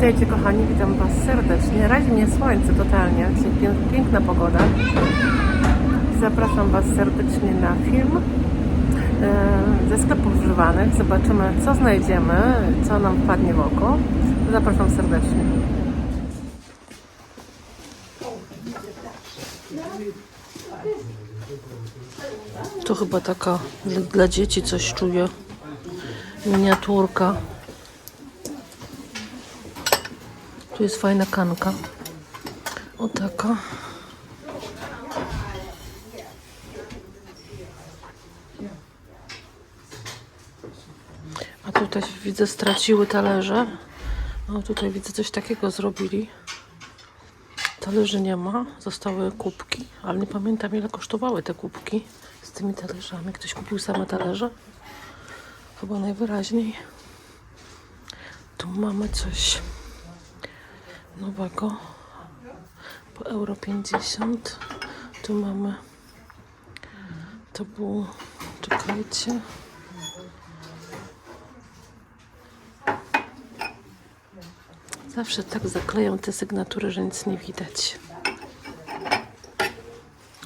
Witajcie kochani, witam Was serdecznie. Razi mnie słońce totalnie, dzisiaj piękna pogoda. Zapraszam Was serdecznie na film ze sklepów używanych. Zobaczymy, co znajdziemy, co nam wpadnie w oko. Zapraszam serdecznie. To chyba taka dla dzieci coś czuję. Miniaturka. Tu jest fajna kanka. O taka. A tutaj widzę, straciły talerze. O, tutaj widzę, coś takiego zrobili. Talerzy nie ma. Zostały kubki. Ale nie pamiętam, ile kosztowały te kubki z tymi talerzami. Ktoś kupił same talerze? Chyba najwyraźniej. Tu mamy coś nowego po euro 50. Tu mamy, to było, czekajcie, zawsze tak zakleją te sygnatury, że nic nie widać.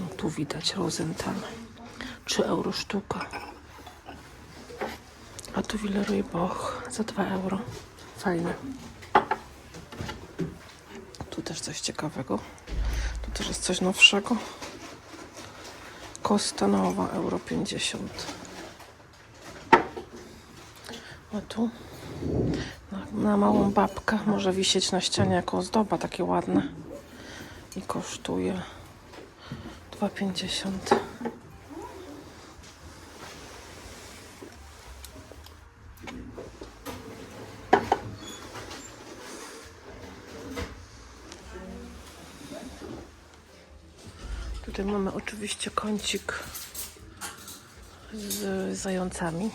No, tu widać Rosenthal, 3 euro sztuka, a tu Villeroy Boch za 2 euro. Fajne. Tu też coś ciekawego. Tu też jest coś nowszego. Costa Nowa, euro 50. A tu na małą babkę może wisieć na ścianie jako ozdoba, takie ładne. I kosztuje 2,50. Tutaj mamy oczywiście kącik z zającami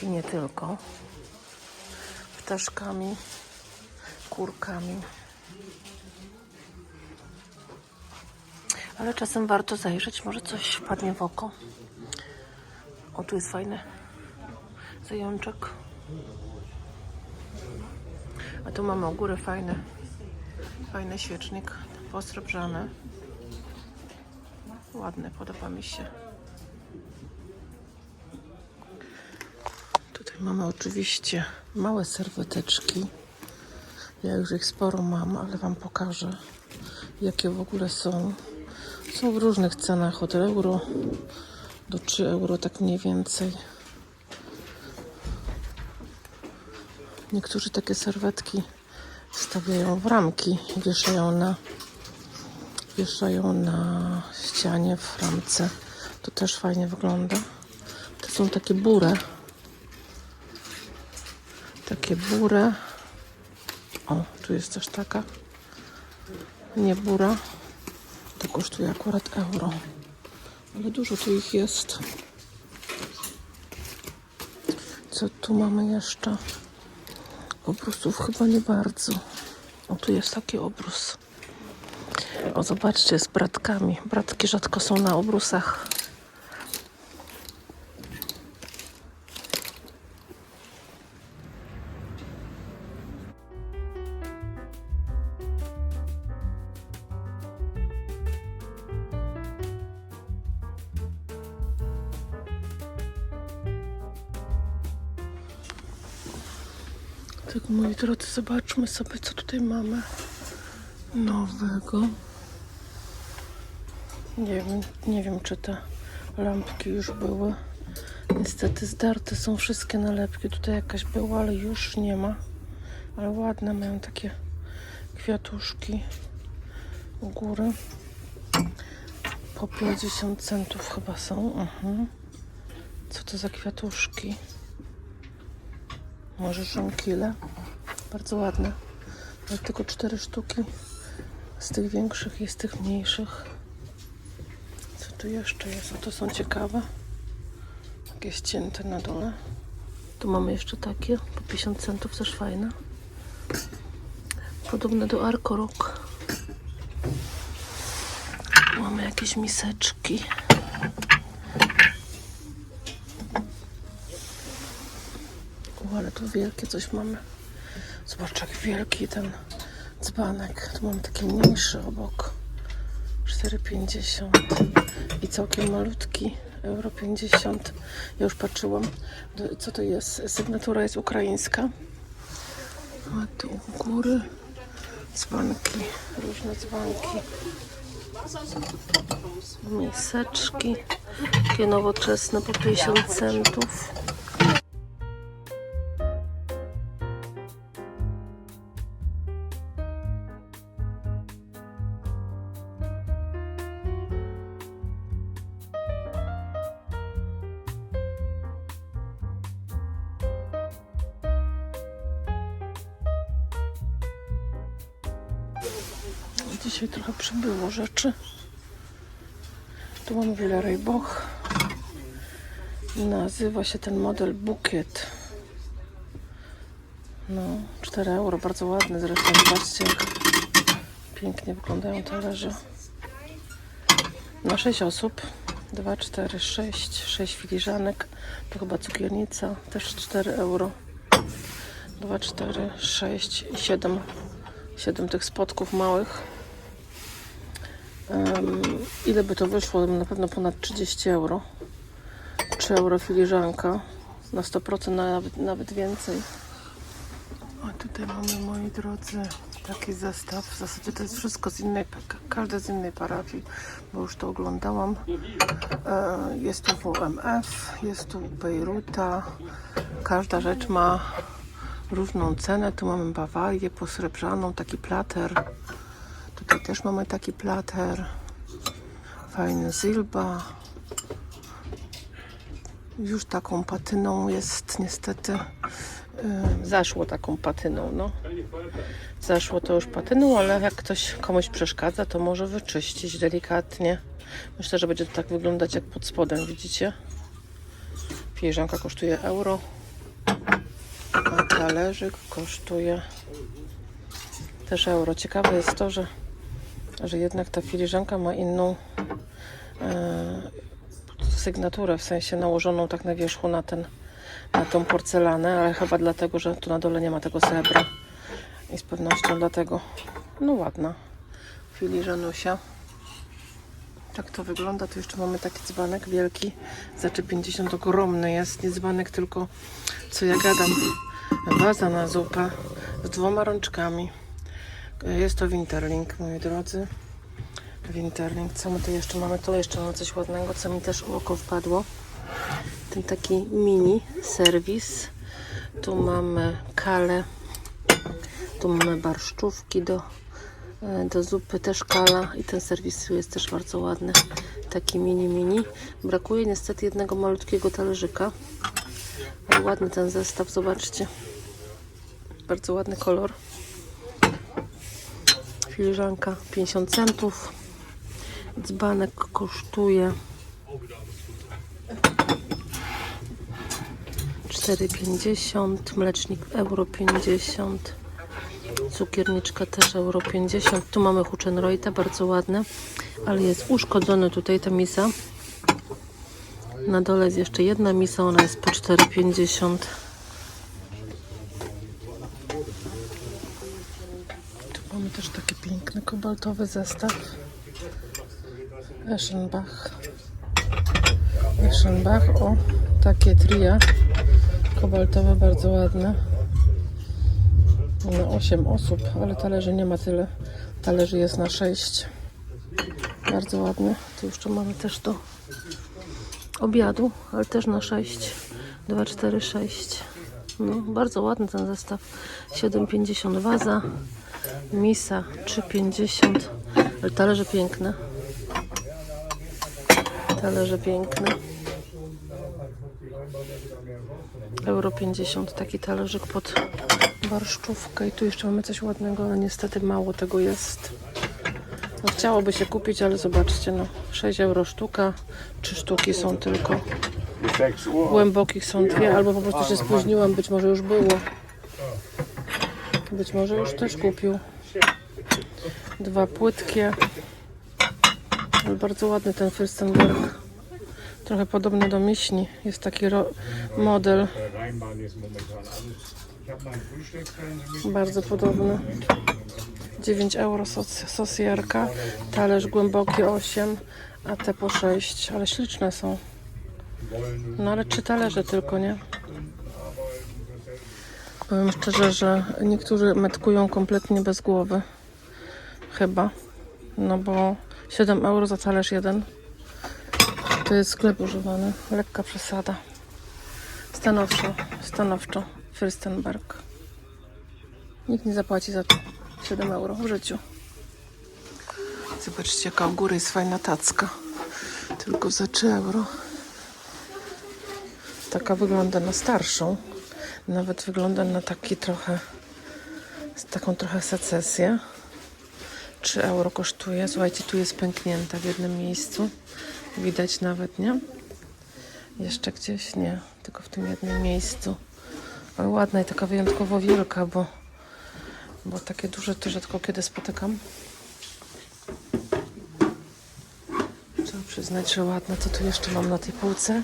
i nie tylko, ptaszkami, kurkami, ale czasem warto zajrzeć, może coś wpadnie w oko. O, tu jest fajny zajączek, a tu mamy u góry fajny świecznik posrebrzany. Ładne, podoba mi się. Tutaj mamy oczywiście małe serweteczki. Ja już ich sporo mam, ale Wam pokażę, jakie w ogóle są. Są w różnych cenach, od euro do 3 euro, tak mniej więcej. Niektórzy takie serwetki wstawiają w ramki i wieszają na ścianie w ramce. To też fajnie wygląda. To są takie burę. O, tu jest też taka. Nie bura. To kosztuje akurat euro. Ale dużo tu ich jest. Co tu mamy jeszcze? Obrusów chyba nie bardzo. O, tu jest taki obrus. O, zobaczcie, z bratkami. Bratki rzadko są na obrusach. Tak, moi drodzy, zobaczmy sobie, co tutaj mamy nowego. Nie wiem, czy te lampki już były. Niestety zdarte są wszystkie nalepki. Tutaj jakaś była, ale już nie ma. Ale ładne, mają takie kwiatuszki u góry. Po 50 centów chyba są. Co to za kwiatuszki? Może żonkile. Bardzo ładne. Ale tylko 4 sztuki. Z tych większych i z tych mniejszych. Co tu jeszcze jest? O, to są ciekawe. Takie ścięte na dole. Tu mamy jeszcze takie. Po 50 centów, też fajne. Podobne do Arkorok. Mamy jakieś miseczki. Ale tu wielkie coś mamy. Zobacz, jak wielki ten dzbanek. Tu mam taki mniejszy obok. 4,50 i całkiem malutki, euro 50. Ja już patrzyłam, co to jest. Sygnatura jest ukraińska. A tu u góry dzbanki, różne dzbanki. Miseczki, takie nowoczesne po 50 centów. Dzisiaj trochę przybyło rzeczy. Tu mam Villeroy Boch. Nazywa się ten model Bukiet. No, 4 euro, bardzo ładny zresztą. Zobaczcie, jak pięknie wyglądają talerze. Na 6 osób. 2, 4, 6. 6 filiżanek. To chyba cukiernica. Też 4 euro. 2, 4, 6 i 7. 7 tych spotków małych. Ile by to wyszło? Na pewno ponad 30 euro. 3 euro filiżanka. Na 100% nawet więcej. A tutaj mamy, moi drodzy, taki zestaw. W zasadzie to jest wszystko z innej, każde z innej parafii, bo już to oglądałam. Jest tu WMF, jest tu Bejruta. Każda rzecz ma różną cenę. Tu mamy Bawarię posrebrzaną, taki plater. Tutaj też mamy taki plater. Fajny Zilba. Już taką patyną jest niestety. Zaszło taką patyną, no. Zaszło to już patyną, ale jak komuś przeszkadza, to może wyczyścić delikatnie. Myślę, że będzie to tak wyglądać jak pod spodem, widzicie? Filiżanka kosztuje euro, a talerzyk kosztuje też euro. Ciekawe jest to, że jednak ta filiżanka ma inną sygnaturę, w sensie nałożoną tak na wierzchu na tą porcelanę, ale chyba dlatego, że tu na dole nie ma tego srebra i z pewnością dlatego. No ładna filiżanusia. Tak to wygląda. Tu jeszcze mamy taki dzbanek wielki za 3,50, ogromny jest, nie dzbanek, tylko co ja gadam, waza na zupę z 2 rączkami. Jest to Winterling, moi drodzy. Winterling. Co my tu jeszcze mamy? Tu jeszcze mamy coś ładnego, co mi też w oko wpadło. Ten taki mini serwis. Tu mamy kale. Tu mamy barszczówki do zupy, też kala. I ten serwis jest też bardzo ładny. Taki mini. Brakuje niestety jednego malutkiego talerzyka. Ale ładny ten zestaw, zobaczcie. Bardzo ładny kolor. Filiżanka 50 centów. Dzbanek kosztuje 4,50. Mlecznik euro 50. Cukierniczka też euro 50. Tu mamy Huchenreuta, bardzo ładne, ale jest uszkodzony tutaj ta misa. Na dole jest jeszcze jedna misa, ona jest po 4,50. Tu mamy też taki piękny kobaltowy zestaw. Eschenbach, o, takie tria kobaltowe, bardzo ładne. Na 8 osób, ale talerzy nie ma tyle. Talerzy jest na 6. Bardzo ładne. Tu jeszcze mamy też do obiadu, ale też na 6. 2, 4, 6. No, bardzo ładny ten zestaw. 7,50 waza. Misa 3,50. Ale talerze piękne. Talerze piękne. Euro 50. Taki talerzyk pod barszczówkę. I tu jeszcze mamy coś ładnego, ale niestety mało tego jest. No, chciałoby się kupić, ale zobaczcie, no 6 euro sztuka. 3 sztuki są tylko. Głębokich są 2, albo po prostu się spóźniłam, być może już było. Być może już też kupił. 2 płytkie. Ale bardzo ładny ten Fürstenberg. Trochę podobny do miśni. Jest taki model. Bardzo podobny. 9 euro sosjerka, talerz głęboki 8, a te po 6, ale śliczne są. No ale 3 talerze tylko, nie? Powiem szczerze, że niektórzy metkują kompletnie bez głowy. Chyba. No bo 7 euro za talerz jeden. To jest sklep używany. Lekka przesada. Stanowczo. Fürstenberg. Nikt nie zapłaci za to 7 euro w życiu. Zobaczcie, jaka u góry jest fajna tacka. Tylko za 3 euro. Taka wygląda na starszą. Nawet wygląda na taki trochę, taką trochę secesję. 3 euro kosztuje. Słuchajcie, tu jest pęknięta w jednym miejscu. Widać nawet, nie? Jeszcze gdzieś? Nie. Tylko w tym jednym miejscu. Ale ładna i taka wyjątkowo wielka, bo takie duże to rzadko kiedy spotykam. Trzeba przyznać, że ładne. Co tu jeszcze mam na tej półce?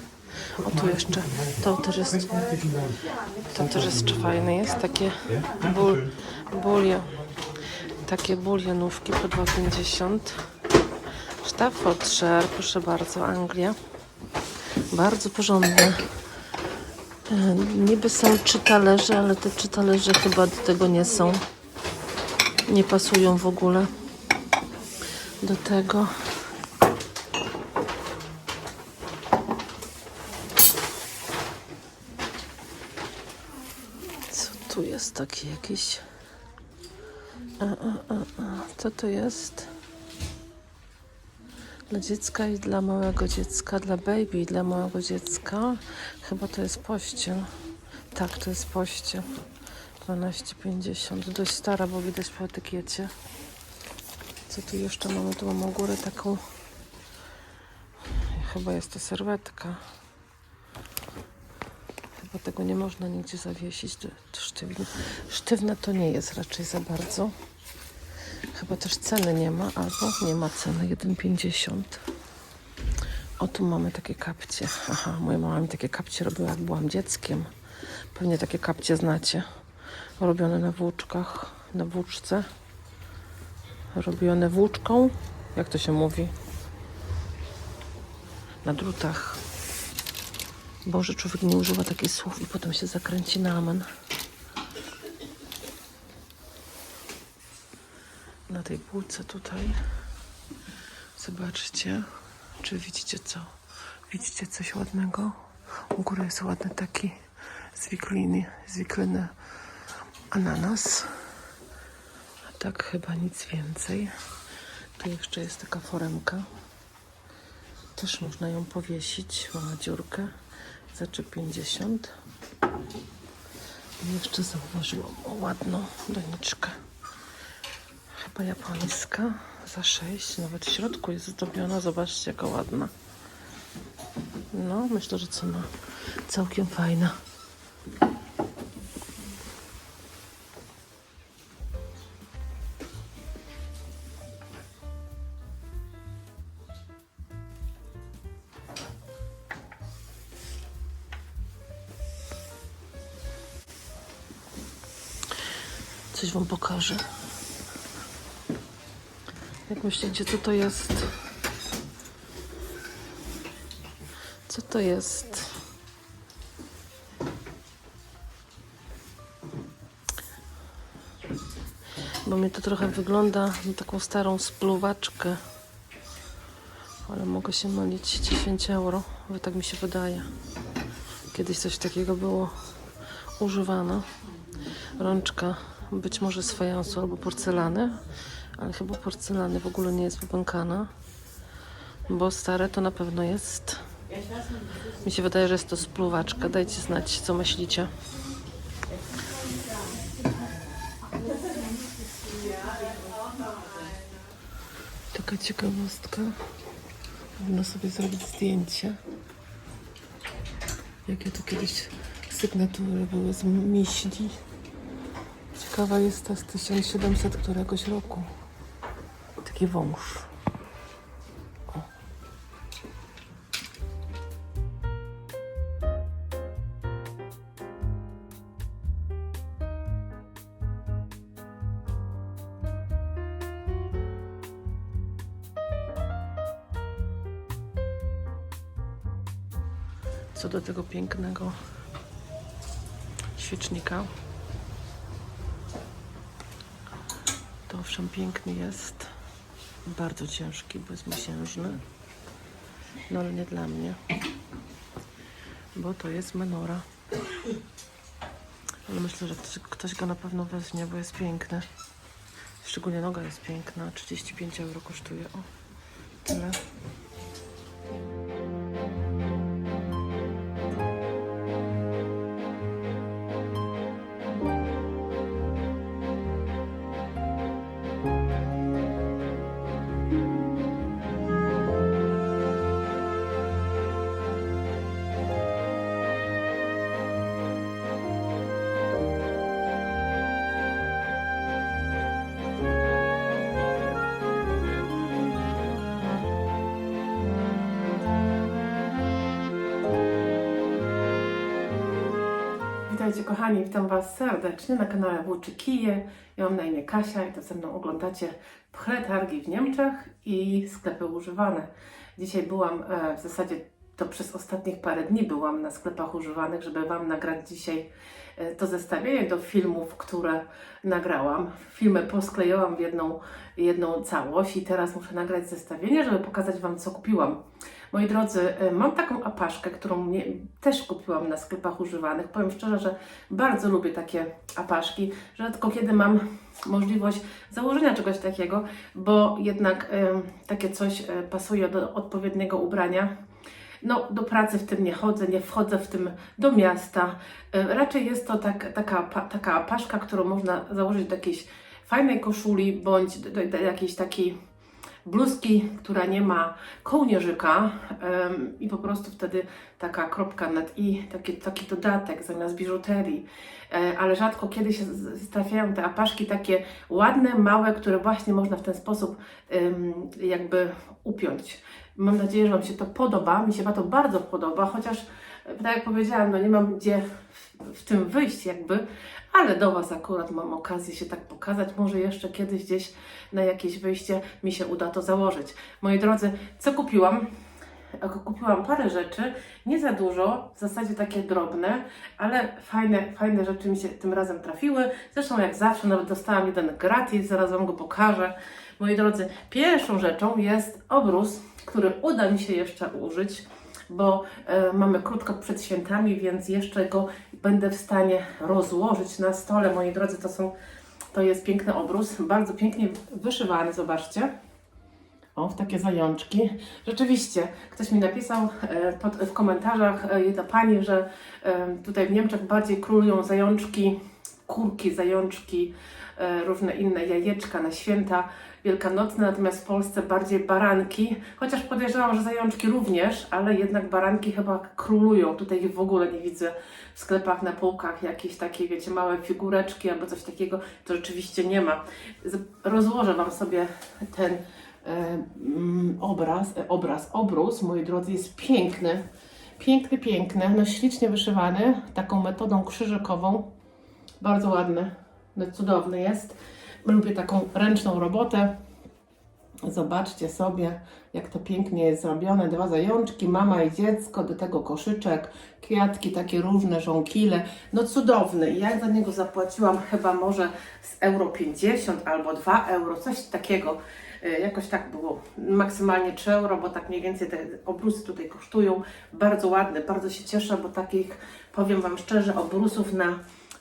O, tu jeszcze. To też jest fajne. Jest takie bulie. Takie bulionówki po 2,50. Staffordshire, proszę bardzo, Anglia. Bardzo porządne. Niby są 3 talerze, ale te 3 talerze chyba do tego nie są. Nie pasują w ogóle do tego. Co tu jest taki jakiś? Co to jest? Dla dziecka i dla małego dziecka, dla baby i dla małego dziecka. Chyba to jest pościel. Tak, to jest pościel. 12,50. Dość stara, bo widać po etykiecie. Co tu jeszcze mamy? Tu mamy u góry taką... Chyba jest to serwetka. Chyba tego nie można nigdzie zawiesić. Sztywne to nie jest raczej za bardzo. Chyba też ceny nie ma, albo nie ma ceny, 1,50. O, tu mamy takie kapcie. Aha, moja mama mi takie kapcie robiła, jak byłam dzieckiem. Pewnie takie kapcie znacie. Robione na włóczkach, na włóczce. Robione włóczką. Jak to się mówi? Na drutach. Boże, człowiek nie używa takich słów i potem się zakręci na amen. Na tej półce tutaj zobaczcie, czy widzicie co? Widzicie coś ładnego? U góry jest ładny taki zwikliny ananas. A tak chyba nic więcej. Tu jeszcze jest taka foremka. Też można ją powiesić. Ma dziurkę. Za 3,50. I jeszcze zauważyłam ładną doniczkę. Chyba japońska. Za 6. Nawet w środku jest zdobiona. Zobaczcie, jaka ładna. No, myślę, że cena całkiem fajna. Coś wam pokażę. Jak myślicie, co to jest? Co to jest? Bo mi to trochę wygląda na taką starą spluwaczkę. Ale mogę się mylić. 10 euro. Bo tak mi się wydaje. Kiedyś coś takiego było używane. Rączka być może z fajansu albo porcelany. Ale chyba porcelany w ogóle nie jest wypękana. Bo stare to na pewno jest. Mi się wydaje, że jest to spluwaczka. Dajcie znać, co myślicie. Taka ciekawostka. Można sobie zrobić zdjęcie. Jakie to kiedyś sygnatury były z miśli. Ciekawa jest ta z 1700 któregoś roku. Taki wąż. O. co do tego pięknego świecznika. To owszem piękny jest, bardzo ciężki, bo jest miesiężny, no ale nie dla mnie, bo to jest menora. Ale myślę, że ktoś go na pewno weźmie, bo jest piękny. Szczególnie noga jest piękna, 35 euro kosztuje, o, tyle. Witajcie kochani, witam Was serdecznie na kanale Włóczy Kije. Ja mam na imię Kasia i to ze mną oglądacie Pchle Targi w Niemczech i sklepy używane. Dzisiaj byłam, w zasadzie to przez ostatnich parę dni byłam na sklepach używanych, żeby Wam nagrać dzisiaj to zestawienie do filmów, które nagrałam. Filmy posklejałam w jedną całość i teraz muszę nagrać zestawienie, żeby pokazać Wam, co kupiłam. Moi drodzy, mam taką apaszkę, którą też kupiłam na sklepach używanych. Powiem szczerze, że bardzo lubię takie apaszki. Rzadko kiedy mam możliwość założenia czegoś takiego, bo jednak takie coś pasuje do odpowiedniego ubrania. No, do pracy w tym nie chodzę, nie wchodzę w tym do miasta. Raczej jest to taka apaszka, którą można założyć do jakiejś fajnej koszuli, bądź do jakiejś takiej bluzki, która nie ma kołnierzyka i po prostu wtedy taka kropka nad i, taki dodatek zamiast biżuterii. Ale rzadko kiedy się trafiają te apaszki takie ładne, małe, które właśnie można w ten sposób jakby upiąć. Mam nadzieję, że Wam się to podoba. Mi się to bardzo podoba, chociaż tak jak powiedziałam, no nie mam gdzie w tym wyjść jakby, ale do Was akurat mam okazję się tak pokazać. Może jeszcze kiedyś gdzieś na jakieś wyjście mi się uda to założyć. Moi drodzy, co kupiłam? Kupiłam parę rzeczy, nie za dużo, w zasadzie takie drobne, ale fajne rzeczy mi się tym razem trafiły. Zresztą jak zawsze, nawet dostałam jeden gratis, zaraz Wam go pokażę. Moi drodzy, pierwszą rzeczą jest obrus, który uda mi się jeszcze użyć, bo mamy krótko przed świętami, więc jeszcze go będę w stanie rozłożyć na stole. Moi drodzy, to jest piękny obrus, bardzo pięknie wyszywany, zobaczcie. O, w takie zajączki. Rzeczywiście, ktoś mi napisał w komentarzach, jedna pani, że tutaj w Niemczech bardziej królują zajączki, kurki, zajączki, różne inne jajeczka na święta wielkanocne, natomiast w Polsce bardziej baranki, chociaż podejrzewam, że zajączki również, ale jednak baranki chyba królują. Tutaj ich w ogóle nie widzę w sklepach na półkach, jakieś takie, wiecie, małe figureczki albo coś takiego, to rzeczywiście nie ma. Rozłożę Wam sobie ten obrus, moi drodzy, jest piękny, piękny, no ślicznie wyszywany, taką metodą krzyżykową, bardzo ładny, no cudowny jest. Lubię taką ręczną robotę. Zobaczcie sobie, jak to pięknie jest zrobione. Dwa zajączki, mama i dziecko, do tego koszyczek, kwiatki, takie różne, żonkile. No cudowny. I ja za niego zapłaciłam chyba może z euro 50 albo 2 euro, coś takiego. Jakoś tak było. Maksymalnie 3 euro, bo tak mniej więcej te obrusy tutaj kosztują. Bardzo ładne, bardzo się cieszę, bo takich, powiem Wam szczerze, obrusów na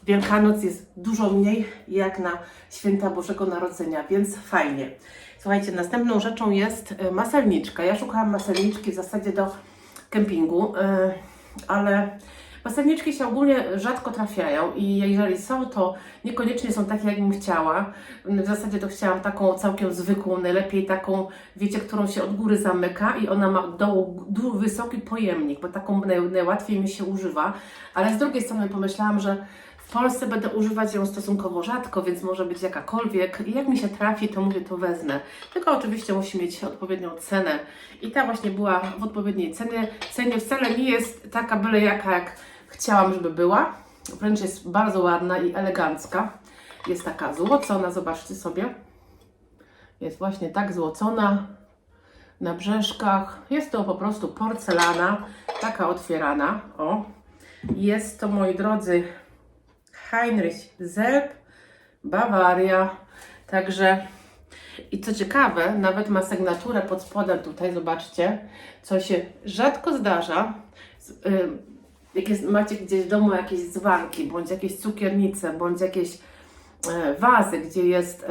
Wielkanoc jest dużo mniej jak na święta Bożego Narodzenia, więc fajnie. Słuchajcie, następną rzeczą jest maselniczka. Ja szukałam maselniczki w zasadzie do kempingu, ale maselniczki się ogólnie rzadko trafiają i jeżeli są, to niekoniecznie są takie, jak bym chciała. W zasadzie to chciałam taką całkiem zwykłą, najlepiej taką, wiecie, którą się od góry zamyka i ona ma dołu wysoki pojemnik, bo taką najłatwiej mi się używa, ale z drugiej strony pomyślałam, że w Polsce będę używać ją stosunkowo rzadko, więc może być jakakolwiek. I jak mi się trafi, to mówię, to wezmę. Tylko oczywiście musi mieć odpowiednią cenę. I ta właśnie była w odpowiedniej cenie. Wcale nie jest taka byle jaka, jak chciałam, żeby była. Wręcz jest bardzo ładna i elegancka. Jest taka złocona, zobaczcie sobie. Jest właśnie tak złocona na brzeszkach. Jest to po prostu porcelana. taka otwierana. O, jest to, moi drodzy, Heinrich Selb, Bawaria. Także, i co ciekawe, nawet ma sygnaturę pod spodem tutaj, zobaczcie, co się rzadko zdarza. Jak macie gdzieś w domu jakieś dzbanki, bądź jakieś cukiernice, bądź jakieś wazy, gdzie jest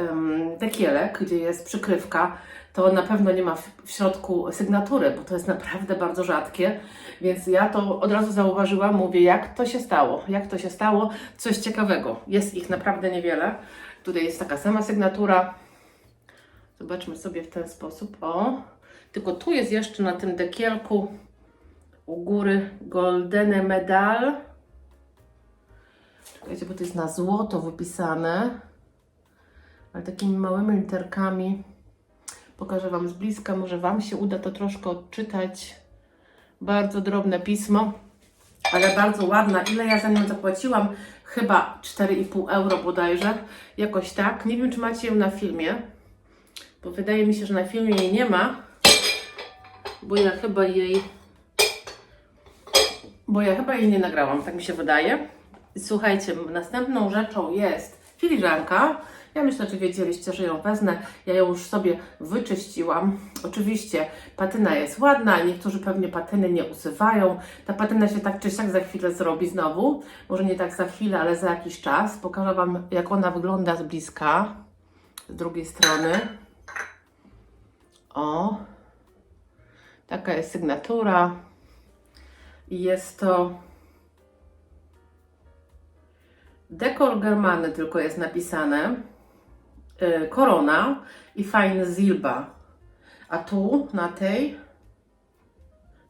dekielek, gdzie jest przykrywka, to na pewno nie ma w środku sygnatury, bo to jest naprawdę bardzo rzadkie, więc ja to od razu zauważyłam, mówię, jak to się stało, coś ciekawego. Jest ich naprawdę niewiele. Tutaj jest taka sama sygnatura. Zobaczmy sobie w ten sposób, o. Tylko tu jest jeszcze na tym dekielku u góry Goldene Medal. Czekajcie, bo to jest na złoto wypisane, ale takimi małymi literkami. Pokażę Wam z bliska, może Wam się uda to troszkę odczytać. Bardzo drobne pismo, ale bardzo ładna. Ile ja za nią zapłaciłam? Chyba 4,5 euro bodajże, jakoś tak. Nie wiem, czy macie ją na filmie, bo wydaje mi się, że na filmie jej nie ma, bo ja chyba jej nie nagrałam, tak mi się wydaje. Słuchajcie, następną rzeczą jest filiżanka. Ja myślę, że wiedzieliście, że ją wezmę. Ja ją już sobie wyczyściłam. Oczywiście patyna jest ładna, niektórzy pewnie patyny nie usuwają. Ta patyna się tak czy siak za chwilę zrobi znowu. Może nie tak za chwilę, ale za jakiś czas. Pokażę Wam, jak ona wygląda z bliska. Z drugiej strony. O. Taka jest sygnatura. I jest to Dekor Germany, tylko jest napisane. Korona i Feine Silber. A tu na tej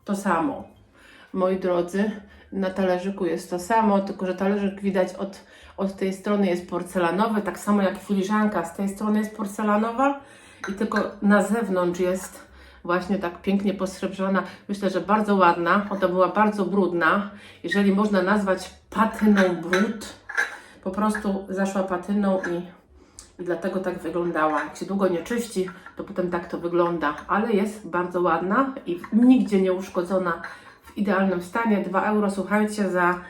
to samo. Moi drodzy, na talerzyku jest to samo, tylko że talerzyk widać od tej strony jest porcelanowy, tak samo jak filiżanka z tej strony jest porcelanowa i tylko na zewnątrz jest właśnie tak pięknie posrebrzona. Myślę, że bardzo ładna. Ona była bardzo brudna. Jeżeli można nazwać patyną brud, po prostu zaszła patyną i dlatego tak wyglądała. Jak się długo nie czyści, to potem tak to wygląda. Ale jest bardzo ładna i nigdzie nie uszkodzona, w idealnym stanie. 2 euro, słuchajcie, za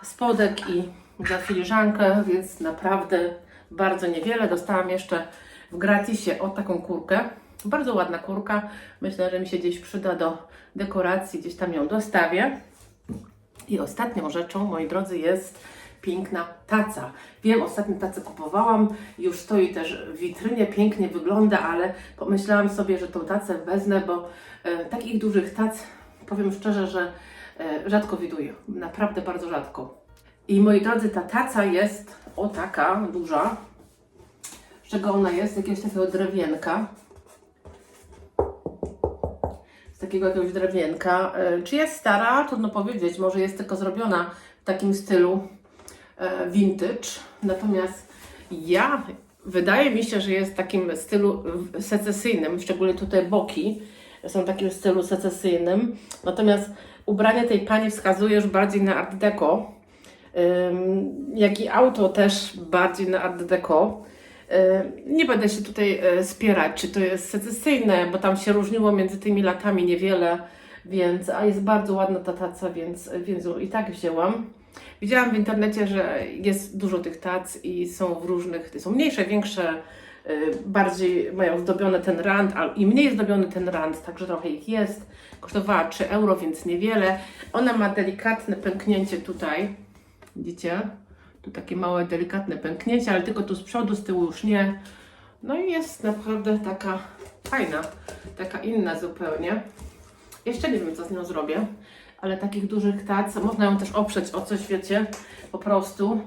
spodek i za filiżankę, więc naprawdę bardzo niewiele. Dostałam jeszcze w gratisie taką kurkę. Bardzo ładna kurka. Myślę, że mi się gdzieś przyda do dekoracji. Gdzieś tam ją dostawię. I ostatnią rzeczą, moi drodzy, jest piękna taca. Wiem, ostatnio tacę kupowałam, już stoi też w witrynie, pięknie wygląda, ale pomyślałam sobie, że tą tacę wezmę, bo takich dużych tac, powiem szczerze, że rzadko widuję. Naprawdę bardzo rzadko. I moi drodzy, ta taca jest taka duża. Z czego ona jest? Z jakiegoś takiego drewienka. Z takiego jakiegoś drewienka. Czy jest stara? Trudno powiedzieć. Może jest tylko zrobiona w takim stylu vintage, natomiast wydaje mi się, że jest w takim stylu secesyjnym, szczególnie tutaj boki są w takim stylu secesyjnym, natomiast ubranie tej pani wskazuje już bardziej na art deco, jak i auto też bardziej na art deco. Nie będę się tutaj spierać, czy to jest secesyjne, bo tam się różniło między tymi latami niewiele, a jest bardzo ładna ta taca, więc i tak wzięłam. Widziałam w internecie, że jest dużo tych tac i są w różnych, są mniejsze, większe, bardziej mają zdobiony ten rand, i mniej zdobiony ten rand, także trochę ich jest. Kosztowała 3 euro, więc niewiele. Ona ma delikatne pęknięcie tutaj, widzicie? Tu takie małe, delikatne pęknięcie, ale tylko tu z przodu, z tyłu już nie. No i jest naprawdę taka fajna, taka inna zupełnie. Jeszcze nie wiem, co z nią zrobię. Ale takich dużych tac, można ją też oprzeć o coś, wiecie, po prostu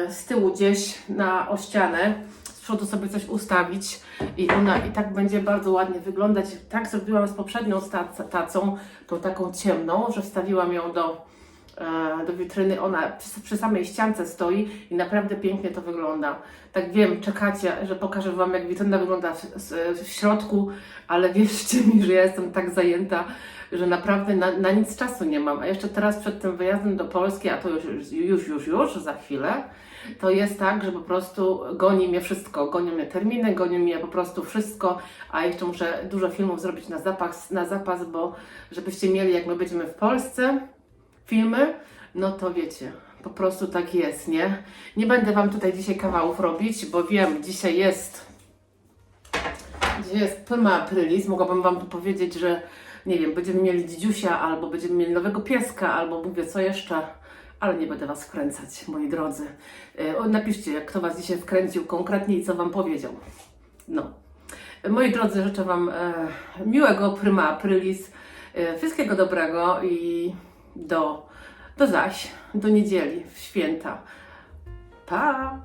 z tyłu gdzieś o ścianę, z przodu sobie coś ustawić i ona i tak będzie bardzo ładnie wyglądać. Tak zrobiłam z poprzednią tacą, tą taką ciemną, że wstawiłam ją do witryny. Ona przy samej ściance stoi i naprawdę pięknie to wygląda. Tak wiem, czekacie, że pokażę Wam, jak witryna wygląda w środku, ale wierzcie mi, że ja jestem tak zajęta, że naprawdę na nic czasu nie mam. A jeszcze teraz przed tym wyjazdem do Polski, a to już za chwilę, to jest tak, że po prostu goni mnie wszystko. Gonią mnie terminy, goni mnie po prostu wszystko, a jeszcze muszę dużo filmów zrobić na zapas, bo żebyście mieli, jak my będziemy w Polsce, filmy, no to wiecie, po prostu tak jest, nie? Nie będę Wam tutaj dzisiaj kawałów robić, bo wiem, dzisiaj jest 1 aprilis, mogłabym Wam tu powiedzieć, że nie wiem, będziemy mieli dzidziusia, albo będziemy mieli nowego pieska, albo mówię co jeszcze, ale nie będę Was wkręcać, moi drodzy. Napiszcie, kto Was dzisiaj wkręcił konkretnie i co Wam powiedział. No. Moi drodzy, życzę Wam miłego 1 aprilis, wszystkiego dobrego i do niedzieli, w święta. Pa!